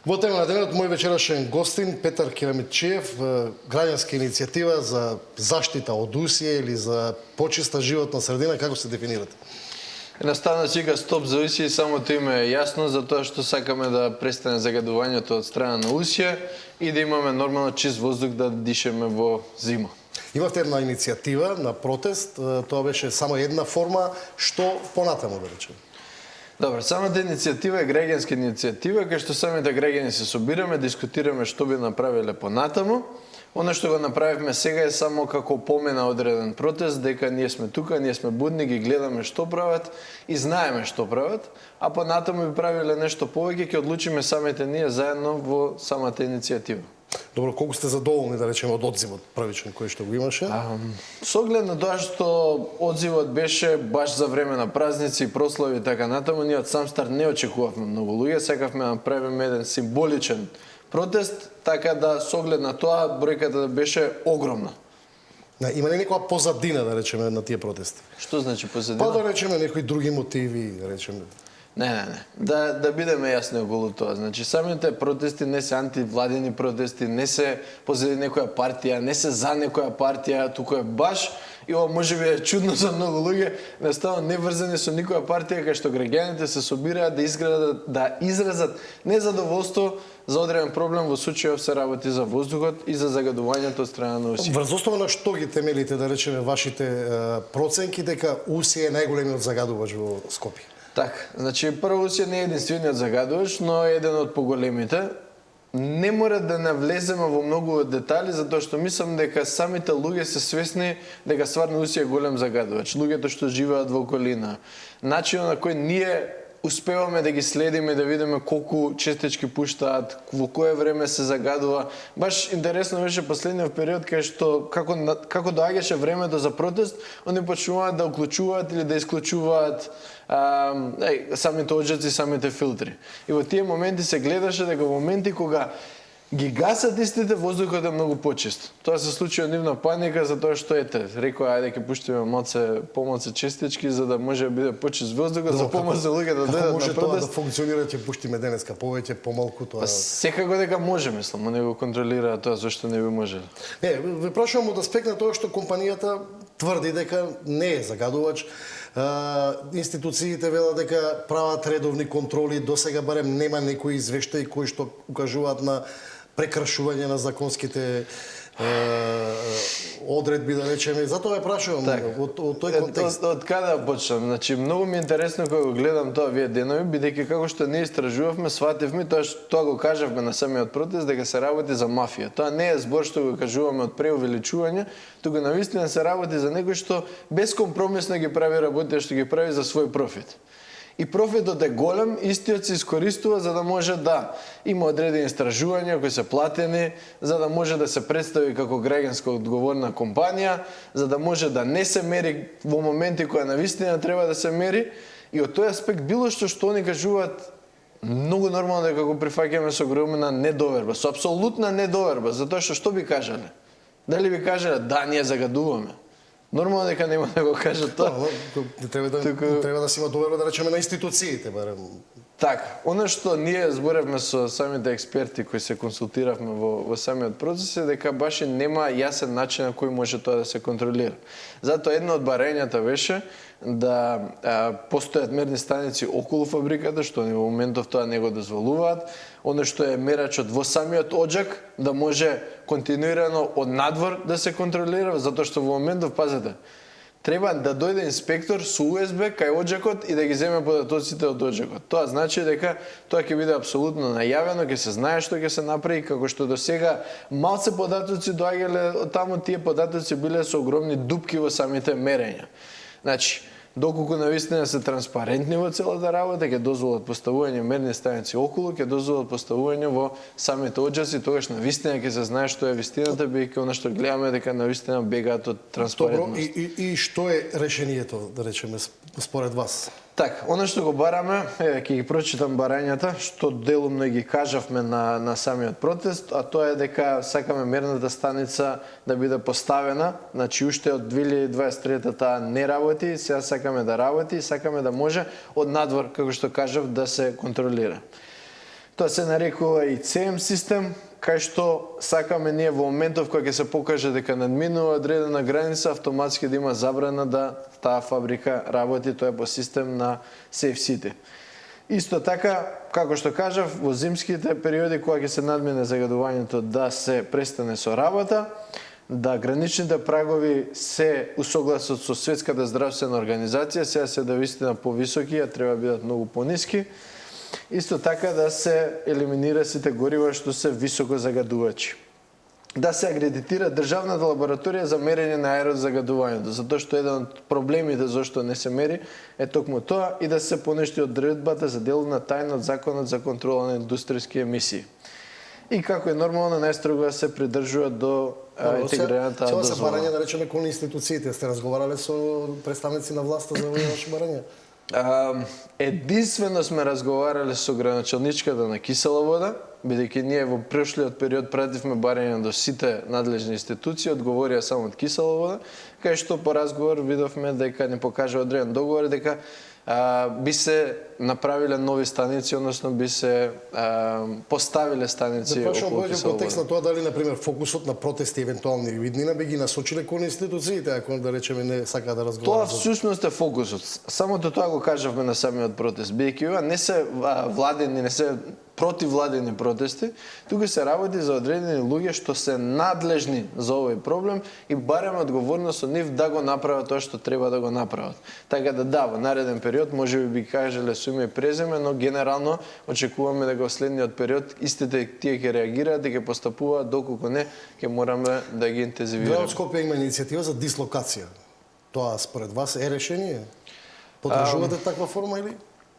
Во тема на денот, мој вечерашен гостин Петар Керамитчиев, граѓанска иницијатива за заштита од усија или за почиста животна средина, како се дефинирате? Едноставно сега стоп за усија, само тоа име е јасно, затоа што сакаме да престане загадувањето од страна на усија и да имаме нормално чист воздух да дишеме во зима. Имавте една иницијатива на протест, тоа беше само една форма, што понатаму да речеме? Добро, самата иницијатива е граѓанска иницијатива, кај што самите граѓани се собираме, дискутираме што би направиле понатаму. Оно што го направивме сега е само како помена одреден протест, дека ние сме тука, ние сме будни, ги гледаме што прават и знаеме што прават, а понатаму би правиле нешто повеќе, ќе одлучиме самите ние заедно во самата иницијатива. Добро, колку сте задоволни, да речеме, од одзивот првичен кој што го имаше? Со оглед на тоа што одзивот беше баш за време на празници и прослави и така натаму, ние од сам старт не очекувавме многу луѓе, сакавме да направиме еден символичен протест, така да со оглед на тоа бројката беше огромна. Има ли некоја позадина, да речеме, на тие протести? Што значи позадина? Па да речеме некои други мотиви, да речеме. Не. Да бидеме јасни околу тоа. Значи, самите протести не се антивладени протести, не се позади некоја партија, не се за некоја партија, туку е баш, и ова можеби е чудно за многу луѓе, наставно не врзани со никоја партија, кај што граѓаните се собираат да изразат незадоволство за одреден проблем, во случајов се работи за воздухот и за загадувањето од страна на усија. Врз основа на што ги темелите, да речеме, вашите проценки дека усија е најголемиот загадувач во Скопје? Така, значи прво усија не е единствениот загадувач, но е еден од поголемите. Не мора да навлеземе во многу детали, затоа што мислам дека самите луѓе се свесни дека стварно усија е голем загадувач. Луѓето што живеат во околина, начинот на кој ние успеваме да ги следиме, да видиме колку честички пуштаат, во кое време се загадува. Баш интересно беше последниот период кај што како доаѓаше времето за протест, они почнуваат да уклучуваат или да исклучуваат самите оджаци, самите филтри. И во тие моменти се гледаше дека во моменти кога ги гасат истите, воздухот е многу почист. Тоа се случи од нивна паника, затоа што рекоа ајде ќе пуштиме помалку честички за да може да биде почист воздухот, за помалку луѓе да дојдат на протест. Како може тоа да функционира, ќе пуштиме денеска повеќе, помалку тоа? Секако дека може, мислам, не го контролираат тоа, зашто не би можеле. Не, ве прашувам од аспект на тоа што компанијата тврди дека не е загадувач. Институциите велат дека прават редовни контроли, досега барем нема некои извештаи кои што укажуваат на прекршување на законските одредби, да речеме. Затоа ја прашувам од тој контекст. Од каде да почнам? Значи, многу ми е интересно кога го гледам тоа вие денови, бидејќи како што ние истражувавме, свативме, тоа го кажавме на самиот протест, дека се работи за мафија. Тоа не е збор што го кажуваме од преувеличување, туку навистина се работи за некој што бескомпромисно ги прави работите што ги прави за свој профит. И профитот е голем, истиот се искористува за да може да има одредени истражувања кои се платени, за да може да се представи како граѓанска одговорна компанија, за да може да не се мери во моменти кои навистина треба да се мери. И од тој аспект било што они кажуваат многу нормално дека го прифаќаме со огромна недоверба, со апсолутна недоверба, затоа што би кажале? Дали би кажале да ние загадуваме? Нормално дека нема да го кажат тоа. Треба да се има доверба, да речеме, на институциите барем. Така, оно што ние зборевме со самите експерти кои се консултиравме во самиот процес е дека баш и нема јасен начин на кој може тоа да се контролира. Затоа едно од барањата беше да постојат мерни станици околу фабриката, што во моментов тоа не го дозволуваат. Оно што е мерачот во самиот оџак, да може континуирано од надвор да се контролира, затоа што во моментов, пазете, треба да дојде инспектор со USB кај оџакот и да ги земе податоците од оџакот. Тоа значи дека тоа ќе биде апсолутно најавено, ќе се знае што ќе се направи, како што до сега малце податоци доаѓале таму, тие податоци биле со огромни дупки во самите мерења. Значи, доколку навистина се транспарентни во целата работа, ќе дозволат поставување мерни станици околу, ќе дозволат поставување во самите оџаци, тогаш навистина ќе се знае што е вистината, бидејќи она што гледаме дека навистина бегаат од транспарентност. Добро, и што е решението, да речеме, според вас? Така, оно што го бараме, ќе ги прочитам барањата, што делумно ги кажавме на самиот протест, а тоа е дека сакаме мерната станица да биде поставена, значи уште од 2023 таа не работи, сега сакаме да работи и сакаме да може од надвор, како што кажав, да се контролира. Тоа се нарекува и CM систем, кај што сакаме ние во моментов кога ќе се покаже дека надминува одредена граница, автоматски да има забрана да таа фабрика работи, тоа е по систем на CFC-те. Исто така, како што кажав, во зимските периоди кога ќе се надмине загадувањето да се престане со работа, да граничните прагови се усогласат со Светската здравствена организација, сега се да вистина повисоки, а треба да бидат многу пониски. Исто така да се елиминира сите горива што се високо загадувачи. Да се акредитира државната лабораторија за мерење на аерозагадувањето, затоа што еден од проблемите зашто не се мери е токму тоа, и да се понешти одредбата за деловна тајна од Законот за контрола на индустријски емисии. И како е нормално, најстрого да се придржува до интегрираната дозвола. Се дозвола. барање, да речеме, кон институциите. Сте разговарале со представници на власта за овие ваши барања? Единствено сме разговарале со градоначалничката на Кисела вода, бидејќи ние во прошлиот период пративме барања до сите надлежни институции, одговорија само од Кисела вода, кај што по разговор видовме дека не покажа одреден договор, дека би се направиле нови станици, односно би се поставиле станици околу Кисела вода. Во контекст на тоа дали, например, фокусот на протести евентуални виднина би ги насочиле кон институциите, ако да речеме не сака да разговарат. Тоа всушност е фокусот. Самото тоа го кажавме на самиот протест, бидејќи ова не се владени, не се противвладени протести, тука се работи за одредени луѓе што се надлежни за овој проблем и бараме одговорност од нив да го направат тоа што треба да го направат. Така да, во нареден период можеби би кажале со име и презиме, но генерално очекуваме дека во следниот период истите тие ќе реагираат и ќе постапуваат, доколку не ќе мораме да ги интензивираме. Градот Скопје има иницијатива за дислокација. Тоа според вас е решение? Поддржувате таква форма или?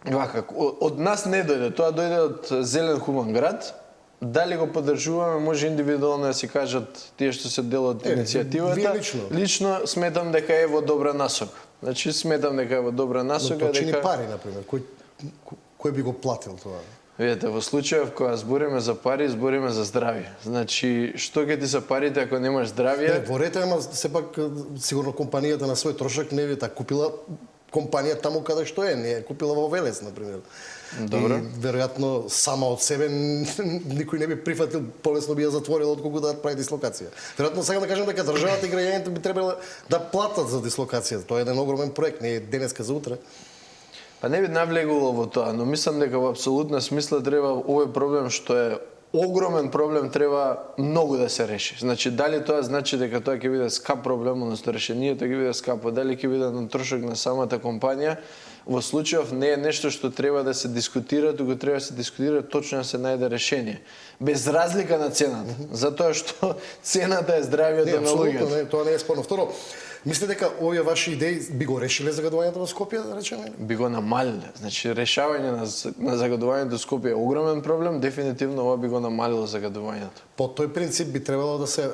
Вака, од нас не дојде, тоа дојде од Зелен хуман град. Дали го поддржуваме, може индивидуално да си кажат тие што се дел од иницијативата. Вие лично? Лично сметам дека е во добра насока. Значи сметам дека е во добра насока. Но тоа чини пари, например. Кој би го платил тоа? Видете, во случајов кога збориме за пари, збориме за здравје. Значи, што ќе ти се парите ако немаш здравје? Не, ворете, ама сепак сигурно компанијата на свој трошак не ви купила компанија таму каде што е, не е купила во Велес, например. Добро. И веројатно сама од себе никој не би прифатил, полесно би ја затворил отколку да прави дислокација. Веројатно сакам да кажам дека државата и граѓаните би требало да платат за дислокацијата. Тоа е еден огромен проект, не е денеска за утре. Па не би навлегувало во тоа, но мислам дека во апсолутна смисла треба овој проблем што е огромен проблем треба многу да се реши. Значи, дали тоа значи дека тоа ќе биде скап проблем, одnosno решението ќе биде скапо, дали ќе биде на трошок на самата компанија, во случајов не е нешто што треба да се дискутира, туку треба да се дискутира точно да се најде решение. Без разлика на цената, затоа што цената е здравјето на луѓето. Не, тоа не е спорно. Второ, мислите дека овие ваши идеи би го решиле загадувањето во Скопје, да речеме? Би го намалиле. Значи, решавање на загадувањето во Скопје е огромен проблем, дефинитивно ова би го намалило загадувањето. По тој принцип би требало да се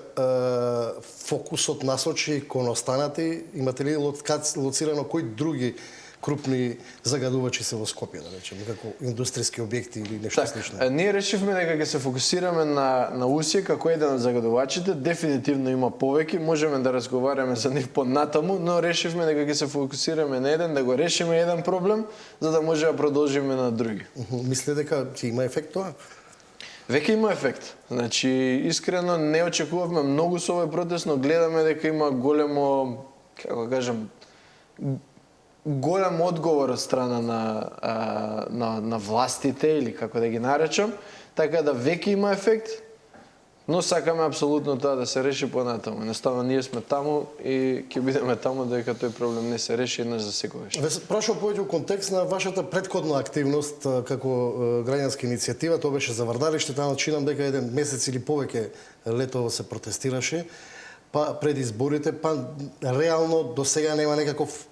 фокусот насочи кон останати. Имате ли лоцирано кои други крупни загадувачи се во Скопје, да речеме, како индустријски објекти или нешто слично? Ние решивме дека ќе се фокусираме на Усија како еден од загадувачите. Дефинитивно има повеќе, можеме да разговараме за нив понатаму, но решивме дека ќе се фокусираме на еден, да го решиме еден проблем, за да може да продолжиме на други. Мислите дека ќе има ефект тоа? Веќе има ефект. Значи, искрено не очекувавме многу со овој протест, но гледаме дека има големо, како кажам, голем одговор од страна на властите или како да ги наречам, така да веќе има ефект, но сакаме апсолутно тоа да се реши понатаму. Едноставно ние сме таму и ќе бидеме таму дека тој проблем не се реши еднаш за секогаш. Ве прашувам повеќе во контекст на вашата претходна активност како граѓанска иницијатива, тоа беше за Вардариште, таму чинам дека еден месец или повеќе летово се протестираше, па пред изборите, па реално до сега нема некаков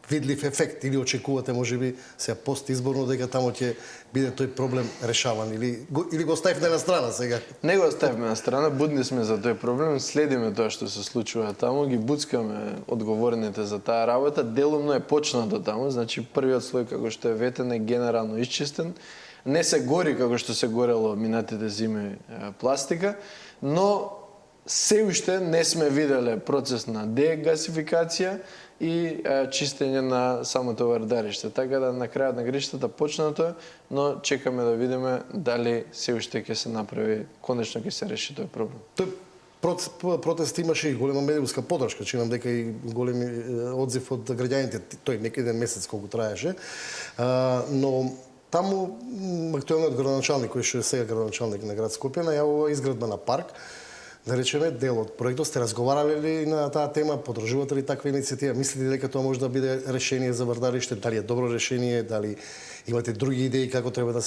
видлив ефект, или очекувате можеби сега постизборно дека таму ќе биде тој проблем решаван, или го оставивте на страна сега? Не го оставивме на страна, будни сме за тој проблем, следиме тоа што се случува таму, ги буцкаме одговорните за таа работа, делумно е почнато таму, значи првиот слој како што е ветен е генерално исчистен, не се гори како што се горело минатите зими пластика, но се уште не сме виделе процес на дегасификација и чистење на самото вардариште. Така да на крајот на гришата почнато е, но чекаме да видиме дали се уште ќе се направи, конечно ќе се реши тој проблем. Тој протест имаше и голема медиумска подршка, чинам дека и големи одзив од граѓаните, тој некој еден месец колку траеше, но таму актуелниот градоначалник, кој што е сега градоначалник на град Скопје, најавува изградба на парк. Да речеме, дел од проектот, сте разговарале ли на таа тема, поддржувате ли таква иницијатива? Мислите дека тоа може да биде решение за вардариште? Дали е добро решение? Дали имате други идеи како треба да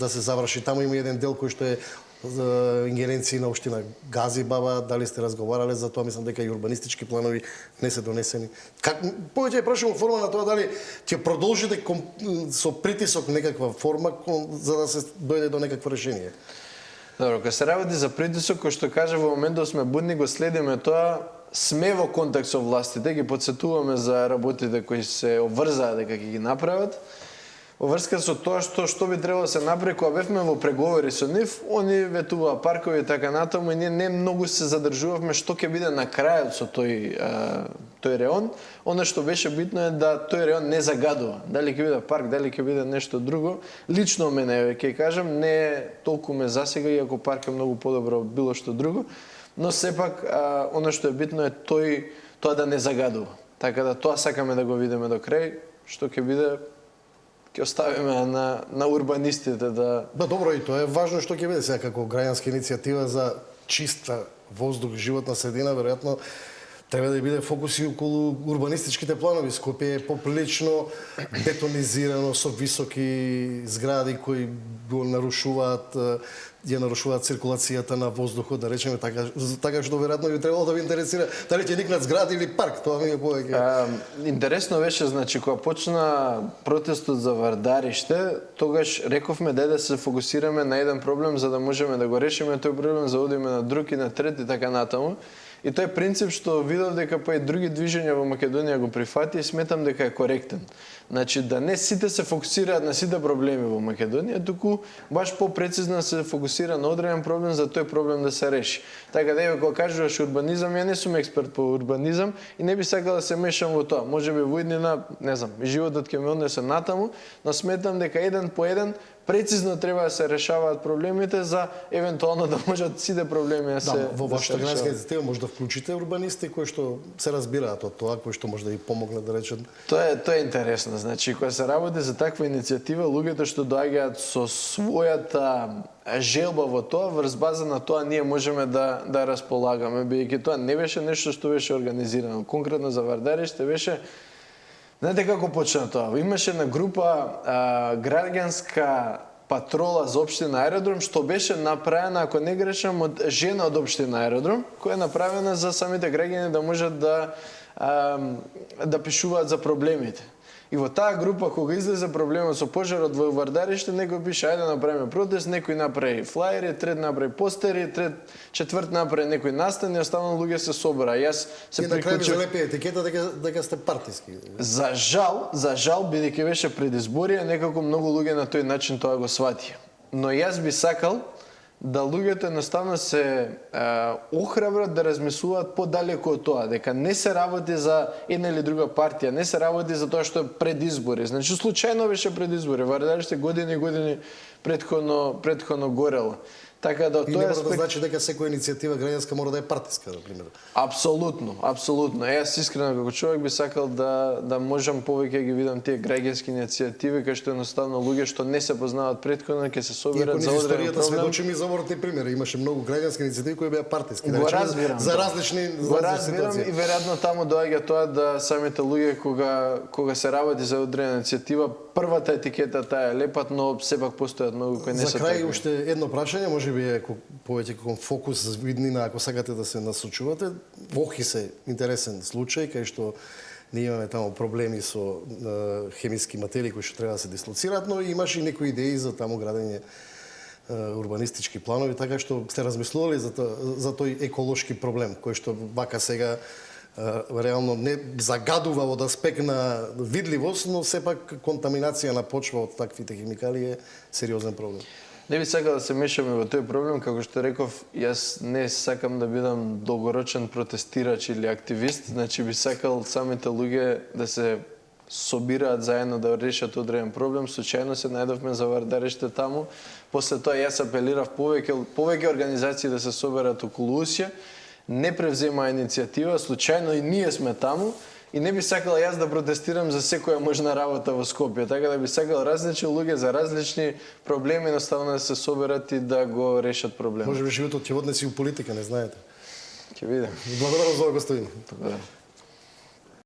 се заврши? Таму има еден дел кој што е за ингеренции на општина Газибаба, дали сте разговарале за тоа? Мислам дека и урбанистички планови не се донесени. Повеќе ја прашувам форма на тоа дали ќе продолжите со притисок некаква форма за да се дојде до некакво решение. Добро, кога се работи за притисок, кој што кажа во моментот сме будни, го следиме тоа, сме во контакт со властите, ги потсетуваме за работите кои се обврзаа дека ќе ги направат. Во врска со тоа што би требало да се направи, кога бевме во преговори со нив, они ветуваа паркови и така натаму и ние не многу се задржувавме што ќе биде на крајот со тој реон. Оно што беше битно е да тој реон не загадува. Дали ќе биде парк, дали ќе биде нешто друго. Лично мене, ќе кажам, не толку ме засега, иако парк е многу подобро од било што друго, но сепак оно што е битно е тоа да не загадува. Така да тоа сакаме да го видиме до крај, што ќе биде ќе оставиме на урбанистите да... Добро, и тоа е важно што ќе биде сега како граѓанска иницијатива за чиста воздух, животна средина, веројатно треба да биде фокус и околу урбанистичките планови. Скопје е поприлично бетонизирано со високи згради кои го нарушуваат циркулацијата на воздухот, да речеме така што веројатно би требало да ви интересира дали ќе никнат згради или парк, тоа ми е повеќе. Интересно беше, значи кога почна протестот за вардариште, тогаш рековме да се фокусираме на еден проблем за да можеме да го решиме тој проблем, за да одиме на друг и на трет и така натаму. И тој принцип што видов дека па и други движења во Македонија го прифати и сметам дека е коректен. Значи да не сите се фокусираат на сите проблеми во Македонија, туку баш попрецизно се фокусира на одреден проблем за тој проблем да се реши. Така да кога кажуваш урбанизам, ја не сум експерт по урбанизам и не би сакал да се мешам во тоа. Можеби во иднина, не знам, животот ќе ме однесе натаму, но сметам дека еден по еден прецизно треба да се решаваат проблемите за евентуално да можат сите проблеми да се решаваат. Во вашата граѓанска иницијатива може да вклучите урбанисти кои што се разбираат од тоа, кои што може да ви помогнат да речат. Тоа е интересно. Значи, кога се работи за таква иницијатива, луѓето што доаѓаат со својата желба во тоа, врз база на тоа ние можеме да располагаме, бидејќи тоа не беше нешто што беше организирано. Конкретно за вардариште беше. Знаете како почна тоа? Имаше една група граѓанска патрола за општина Аеродром, што беше направена, ако не грешам, од жена од општина Аеродром, која е направена за самите граѓани да можат да пишуваат за проблемите. И во таа група, кога излезе проблемот со пожарот во вардариште, некој пише, ајде направиме протест, некој направи флаери, трет направи постери, четврт направи некој настани, останали луѓе се собра. Јас се приклучив. И на крај лепи етикета дека сте партиски. За жал, бидејќи беше предизборија, некако многу луѓе на тој начин тоа го сватија. Но јас би сакал да луѓето едноставно се охрабрат да размислуваат подалеку од тоа, дека не се работи за една или друга партија, не се работи за тоа што е предизбори. Значи, случајно беше предизбори, вардариште години и години претходно горело. Така да и не мора да значи дека секоја иницијатива граѓанска мора да е партиска, например. Апсолутно. Јас искрено како човек би сакал да можам повеќе ги видам тие граѓански иницијативи кај што едноставно луѓе што не се познаваат претходно ќе се соберат за одреден проблем. Сведочиме за обратни примери. Имаше многу граѓански иницијативи кои беа партиски, го разбирам, за различни ситуации. И веројатно таму доаѓа тоа да самите луѓе кога се работи за одредена иницијатива, првата етикета таа е лепат, но сепак постојат многу кои не се така. За крај уште едно прашање, можеби е повеќе како фокус за виднина, ако сакате да се насочувате. Охис е интересен случај кај што ние имаме таму проблеми со хемиски материи кои што треба да се дислоцираат, но имаше и некои идеи за таму градење урбанистички планови, така што сте размислували за тој еколошки проблем кој што вака сега реално не загадува од аспект на видливост, но сепак контаминација на почва од таквите хемикали е сериозен проблем. Не би сакал да се мешаме во тој проблем, како што реков, јас не сакам да бидам долгорочен протестирач или активист, значи би сакал самите луѓе да се собираат заедно да решат одреден проблем. Случајно се најдовме за вардариште таму. После тоа јас апелирав повеќе организации да се соберат околу Усија, не превзема иницијатива, случајно и ние сме таму. И не би сакал јас да протестирам за секоја можна работа во Скопје, така да би сакал различни луѓе за различни проблеми едноставно да се соберат и да го решат проблемот. Може би животот ќе однеси у политика, не знаете. Ќе видиме. Благодарам за ова, господин. Благодарам.